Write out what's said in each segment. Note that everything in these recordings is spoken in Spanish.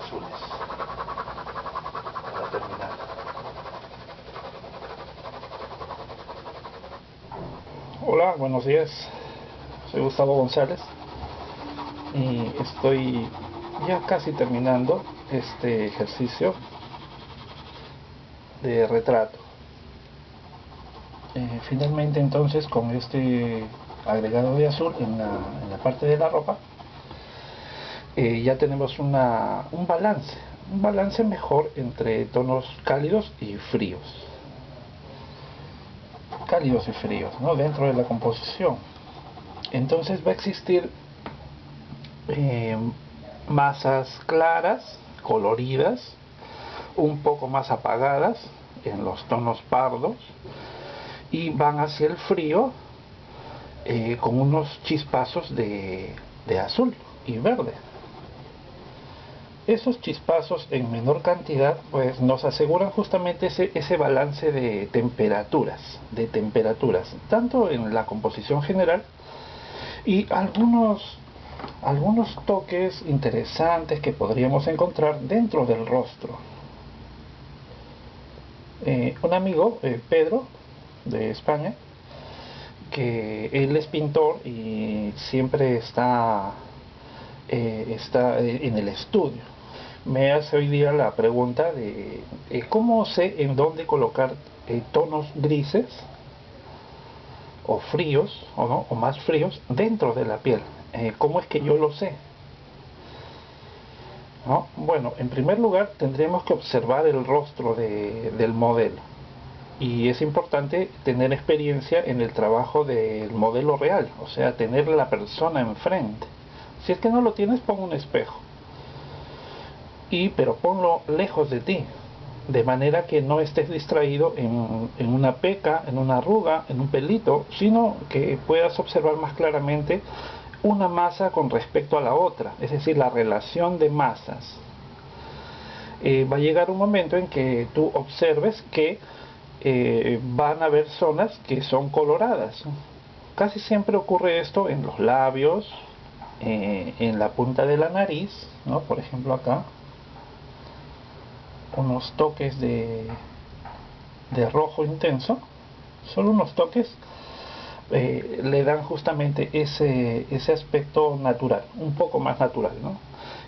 azules para terminar. Hola, buenos días. Soy Gustavo González y estoy ya casi terminando este ejercicio de retrato. Finalmente, entonces, con este agregado de azul en la parte de la ropa, ya tenemos un balance mejor entre tonos cálidos y fríos, ¿no? Dentro de la composición. Entonces va a existir eh, masas claras, coloridas, un poco más apagadas en los tonos pardos, y van hacia el frío con unos chispazos de azul y verde. Esos chispazos en menor cantidad pues nos aseguran justamente ese balance de temperaturas, tanto en la composición general y algunos toques interesantes que podríamos encontrar dentro del rostro. Un amigo, Pedro, de España, que él es pintor y siempre está en el estudio, me hace hoy día la pregunta de cómo sé en dónde colocar tonos grises o fríos o, no, o más fríos dentro de la piel. ¿Cómo es que yo lo sé? ¿No? Bueno, en primer lugar tendremos que observar el rostro del modelo, y es importante tener experiencia en el trabajo del modelo real, o sea, tener la persona enfrente. Si es que no lo tienes, pon un espejo, pero ponlo lejos de ti, de manera que no estés distraído en una peca, en una arruga, en un pelito, sino que puedas observar más claramente una masa con respecto a la otra, es decir, la relación de masas. Va a llegar un momento en que tú observes que van a haber zonas que son coloradas. Casi siempre ocurre esto en los labios, en la punta de la nariz, ¿no? Por ejemplo acá, unos toques de rojo intenso, solo unos toques le dan justamente ese aspecto natural, un poco más natural, ¿no?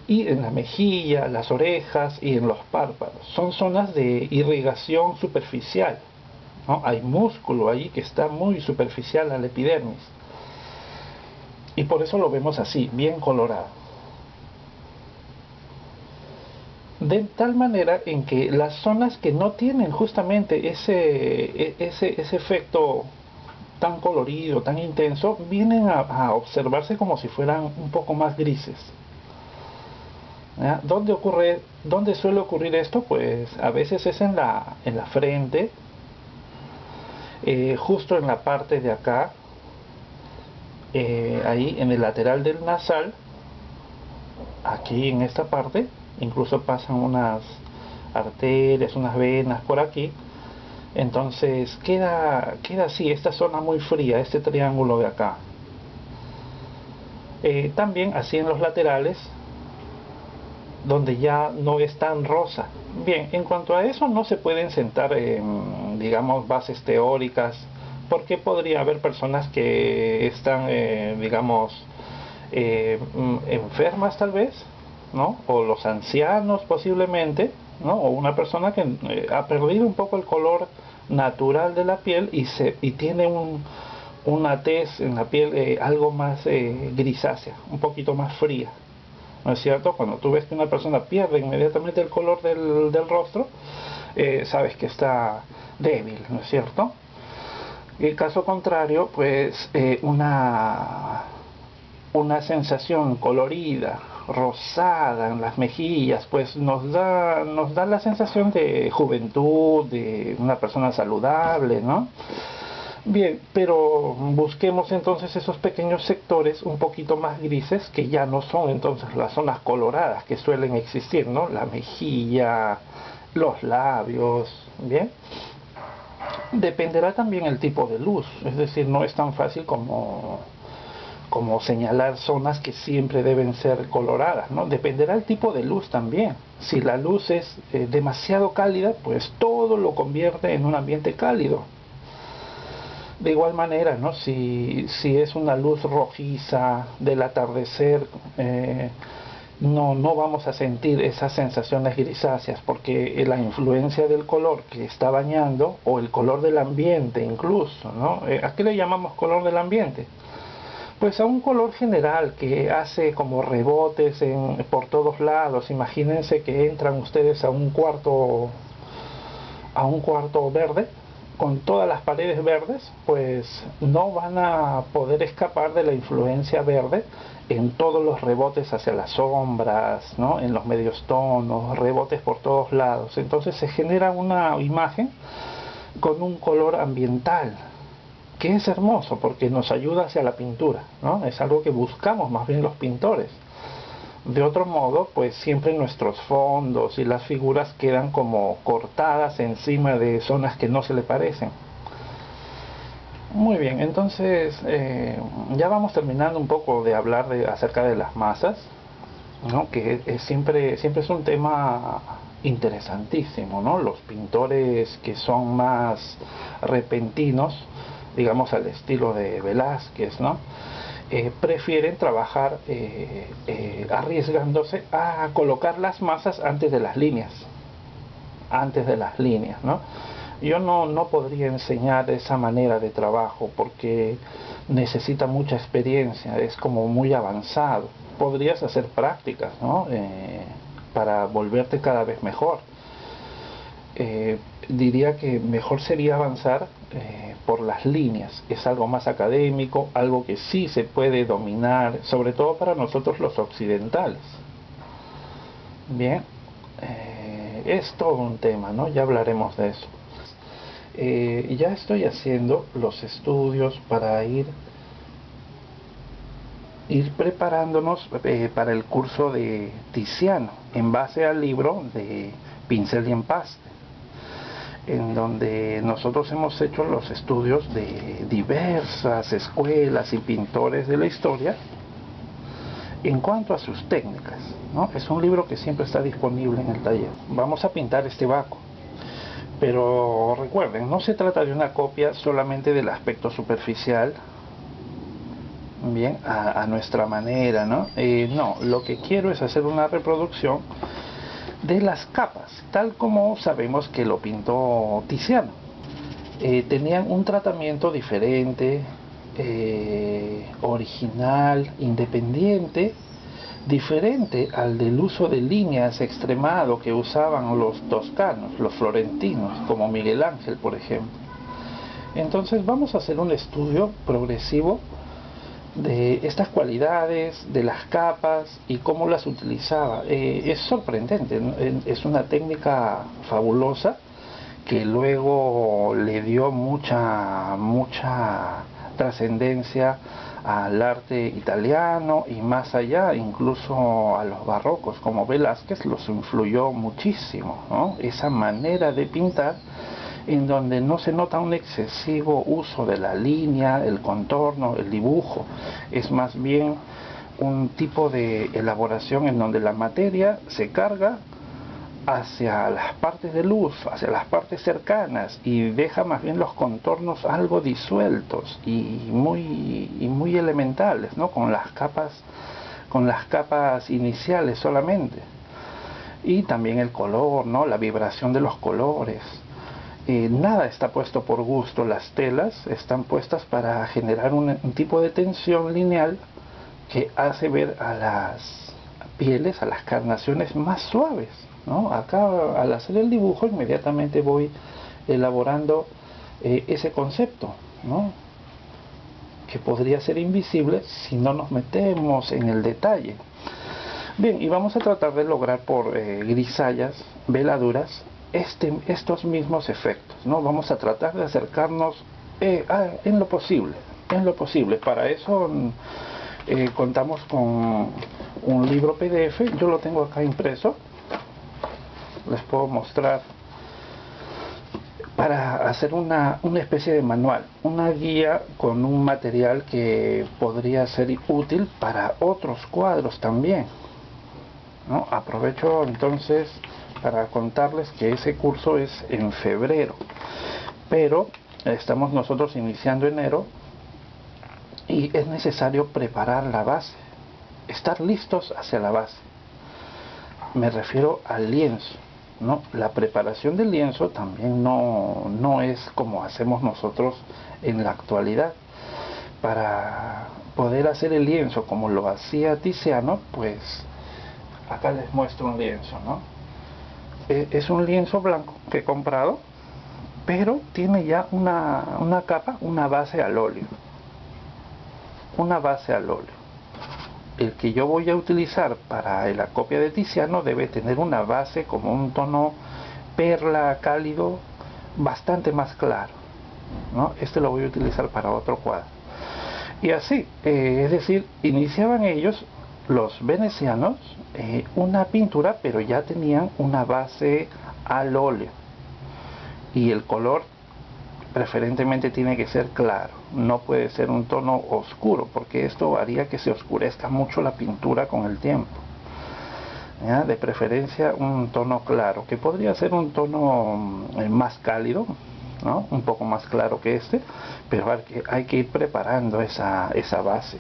Y en la mejilla, las orejas y en los párpados, son zonas de irrigación superficial, ¿no? Hay músculo allí que está muy superficial a la epidermis, y por eso lo vemos así, bien colorado. De tal manera en que las zonas que no tienen justamente ese efecto tan colorido, tan intenso, vienen a observarse como si fueran un poco más grises. ¿Ya? ¿Dónde suele ocurrir esto? Pues a veces es en la frente, justo en la parte de acá, ahí en el lateral del nasal, aquí en esta parte, incluso pasan unas arterias, unas venas por aquí. Entonces queda así, esta zona muy fría, este triángulo de acá. También así en los laterales, donde ya no es tan rosa. Bien, en cuanto a eso no se pueden sentar digamos, bases teóricas, porque podría haber personas que están, digamos, enfermas tal vez, ¿no? O los ancianos posiblemente, ¿no? O una persona que ha perdido un poco el color natural de la piel y tiene una tez en la piel algo más grisácea, un poquito más fría, ¿no es cierto? Cuando tú ves que una persona pierde inmediatamente el color del rostro, sabes que está débil, ¿no es cierto? El caso contrario, pues una sensación colorida, rosada en las mejillas, pues nos da la sensación de juventud, de una persona saludable, ¿no? Bien, pero busquemos entonces esos pequeños sectores un poquito más grises, que ya no son entonces las zonas coloradas que suelen existir, ¿no? La mejilla, los labios, ¿bien? Dependerá también el tipo de luz, es decir, no es tan fácil como señalar zonas que siempre deben ser coloradas, ¿no? Dependerá el tipo de luz también. Si la luz es demasiado cálida, pues todo lo convierte en un ambiente cálido. De igual manera, ¿no? Si es una luz rojiza del atardecer, no vamos a sentir esas sensaciones grisáceas, porque la influencia del color que está bañando, o el color del ambiente incluso, ¿no? ¿A qué le llamamos color del ambiente? Pues a un color general que hace como rebotes por todos lados. Imagínense que entran ustedes a un cuarto verde con todas las paredes verdes, pues no van a poder escapar de la influencia verde en todos los rebotes hacia las sombras, ¿no? En los medios tonos, rebotes por todos lados. Entonces se genera una imagen con un color ambiental, que es hermoso porque nos ayuda hacia la pintura, ¿no? Es algo que buscamos más bien los pintores. De otro modo, pues siempre nuestros fondos y las figuras quedan como cortadas encima de zonas que no se le parecen. Muy bien, entonces ya vamos terminando un poco de hablar acerca de las masas, ¿no? Que siempre es un tema interesantísimo, ¿no? Los pintores que son más repentinos, digamos al estilo de Velázquez, ¿no? Prefieren trabajar arriesgándose a colocar las masas antes de las líneas, ¿no? Yo no podría enseñar esa manera de trabajo porque necesita mucha experiencia, es como muy avanzado. Podrías hacer prácticas, ¿no? Para volverte cada vez mejor. Diría que mejor sería avanzar por las líneas. Es algo más académico, algo que sí se puede dominar, sobre todo para nosotros los occidentales. Bien, es todo un tema, ¿no? Ya hablaremos de eso. Ya estoy haciendo los estudios para ir preparándonos para el curso de Tiziano, en base al libro de Pincel y Empaste, en donde nosotros hemos hecho los estudios de diversas escuelas y pintores de la historia en cuanto a sus técnicas, ¿no? Es un libro que siempre está disponible en el taller. Vamos a pintar este Baco, pero recuerden, no se trata de una copia solamente del aspecto superficial, bien, a nuestra manera, ¿no? No, lo que quiero es hacer una reproducción de las capas, tal como sabemos que lo pintó Tiziano. Tenían un tratamiento diferente, original, independiente, diferente al del uso de líneas extremado que usaban los toscanos, los florentinos, como Miguel Ángel, por ejemplo. Entonces vamos a hacer un estudio progresivo de estas cualidades, de las capas y cómo las utilizaba. Es sorprendente, ¿no? Es una técnica fabulosa que luego le dio mucha trascendencia al arte italiano y más allá, incluso a los barrocos como Velázquez los influyó muchísimo, ¿no? Esa manera de pintar en donde no se nota un excesivo uso de la línea, el contorno, el dibujo. Es más bien un tipo de elaboración en donde la materia se carga hacia las partes de luz, hacia las partes cercanas, y deja más bien los contornos algo disueltos y muy elementales, ¿no? Con las capas iniciales solamente. Y también el color, ¿no? La vibración de los colores. Nada está puesto por gusto. Las telas están puestas para generar un tipo de tensión lineal que hace ver a las pieles, a las carnaciones más suaves, ¿no? Acá, al hacer el dibujo, inmediatamente voy elaborando ese concepto, ¿no? Que podría ser invisible si no nos metemos en el detalle. Bien, y vamos a tratar de lograr por grisallas, veladuras, estos mismos efectos, ¿no? Vamos a tratar de acercarnos en lo posible. Para eso contamos con un libro PDF, yo lo tengo acá impreso, les puedo mostrar para hacer una especie de manual, una guía con un material que podría ser útil para otros cuadros también, ¿no? Aprovecho entonces para contarles que ese curso es en febrero, pero estamos nosotros iniciando enero y es necesario preparar la base, estar listos hacia la base. Me refiero al lienzo, ¿no? La preparación del lienzo también no es como hacemos nosotros en la actualidad. Para poder hacer el lienzo como lo hacía Tiziano, pues acá les muestro un lienzo, ¿no? Es un lienzo blanco que he comprado, pero tiene ya una capa, una base al óleo. Una base al óleo. El que yo voy a utilizar para la copia de Tiziano debe tener una base como un tono perla cálido bastante más claro, ¿no? Este lo voy a utilizar para otro cuadro. Y así, es decir, iniciaban ellos, los venecianos, una pintura, pero ya tenían una base al óleo. Y el color preferentemente tiene que ser claro, no puede ser un tono oscuro, porque esto haría que se oscurezca mucho la pintura con el tiempo. ¿Ya? De preferencia un tono claro, que podría ser un tono más cálido, ¿no? Un poco más claro que este, pero hay que ir preparando esa base.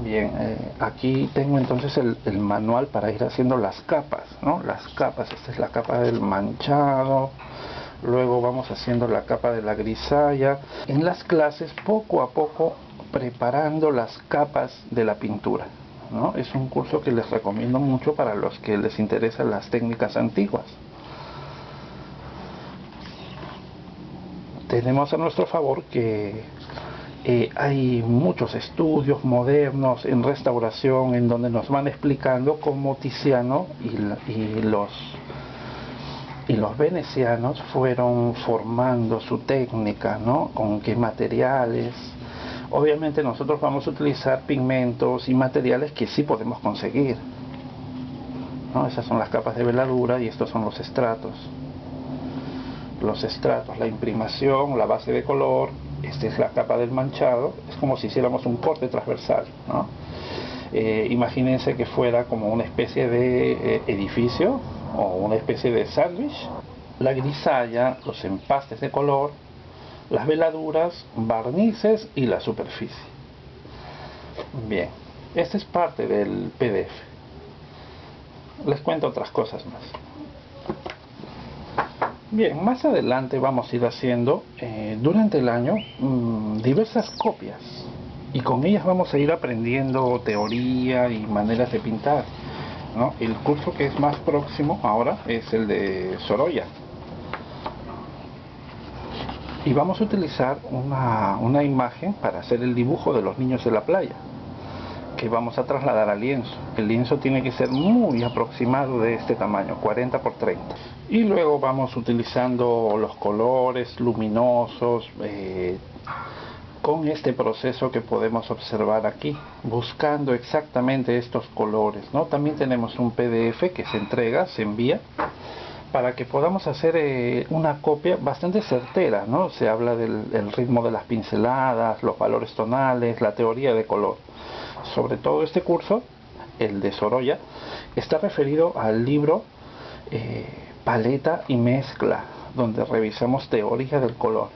Bien, aquí tengo entonces el manual para ir haciendo las capas, ¿no? Las capas, esta es la capa del manchado, luego vamos haciendo la capa de la grisalla. En las clases, poco a poco, preparando las capas de la pintura, ¿no? Es un curso que les recomiendo mucho para los que les interesan las técnicas antiguas. Tenemos a nuestro favor que hay muchos estudios modernos en restauración en donde nos van explicando cómo Tiziano y los venecianos fueron formando su técnica, ¿no? Con qué materiales. Obviamente nosotros vamos a utilizar pigmentos y materiales que sí podemos conseguir, ¿no? Esas son las capas de veladura y estos son los estratos. Los estratos, la imprimación, la base de color, esta es la capa del manchado, es como si hiciéramos un corte transversal, ¿no? Imagínense que fuera como una especie de edificio o una especie de sándwich. La grisalla, los empastes de color, las veladuras, barnices y la superficie. Bien, esta es parte del PDF. Les cuento otras cosas más. Bien, más adelante vamos a ir haciendo durante el año diversas copias y con ellas vamos a ir aprendiendo teoría y maneras de pintar, ¿no? El curso que es más próximo ahora es el de Sorolla y vamos a utilizar una imagen para hacer el dibujo de los niños de la playa que vamos a trasladar al lienzo. El lienzo tiene que ser muy aproximado de este tamaño, 40 por 30. Y luego vamos utilizando los colores luminosos con este proceso que podemos observar aquí, buscando exactamente estos colores, ¿no? También tenemos un PDF que se entrega, se envía, para que podamos hacer una copia bastante certera, ¿no? Se habla del ritmo de las pinceladas, los valores tonales, la teoría de color. Sobre todo este curso, el de Sorolla, está referido al libro Paleta y Mezcla, donde revisamos teoría del color.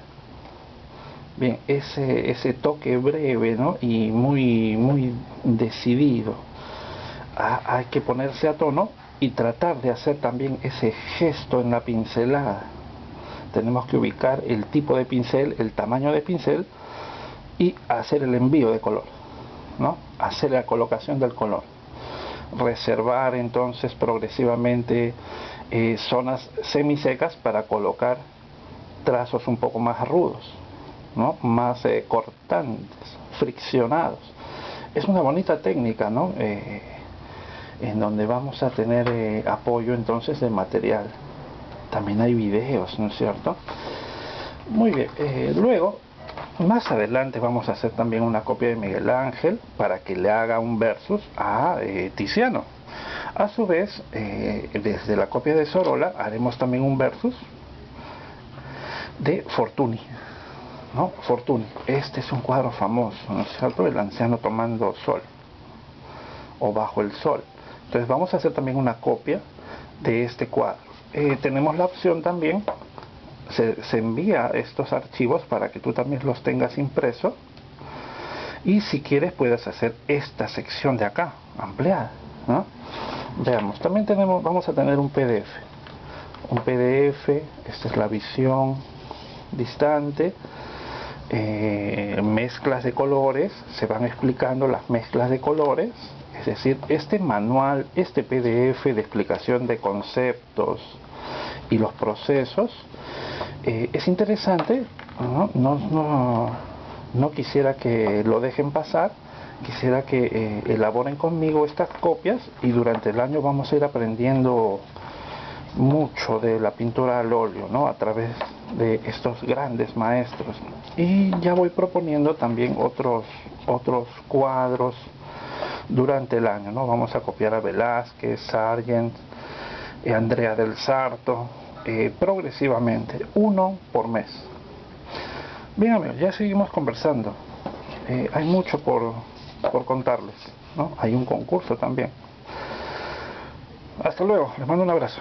Bien, ese toque breve, ¿no? Y muy decidido. Hay que ponerse a tono y tratar de hacer también ese gesto en la pincelada. Tenemos que ubicar el tipo de pincel, el tamaño de pincel y hacer el envío de color, ¿no? Hacer la colocación del color, reservar entonces progresivamente zonas semisecas para colocar trazos un poco más rudos, ¿no? Más cortantes, friccionados. Es una bonita técnica, ¿no? En donde vamos a tener apoyo entonces de material. También hay videos, ¿no es cierto? Muy bien, luego más adelante vamos a hacer también una copia de Miguel Ángel para que le haga un versus a Tiziano. A su vez, desde la copia de Sorolla haremos también un versus de Fortuny, ¿no? Fortuny, este es un cuadro famoso, ¿no es cierto? El anciano tomando sol o bajo el sol. Entonces vamos a hacer también una copia de este cuadro. Tenemos la opción también, se envía estos archivos para que tú también los tengas impresos, y si quieres puedes hacer esta sección de acá ampliada, ¿no? Veamos, también vamos a tener un PDF, esta es la visión distante, mezclas de colores, se van explicando las mezclas de colores, es decir, este manual, este PDF de explicación de conceptos y los procesos, es interesante, no quisiera que lo dejen pasar, quisiera que elaboren conmigo estas copias, y durante el año vamos a ir aprendiendo mucho de la pintura al óleo, ¿no? A través de estos grandes maestros. Y ya voy proponiendo también otros cuadros durante el año, ¿no? Vamos a copiar a Velázquez, Sargent, Andrea del Sarto, progresivamente, uno por mes. Bien amigos, ya seguimos conversando. Hay mucho por contarles, ¿no? Hay un concurso también. Hasta luego, les mando un abrazo.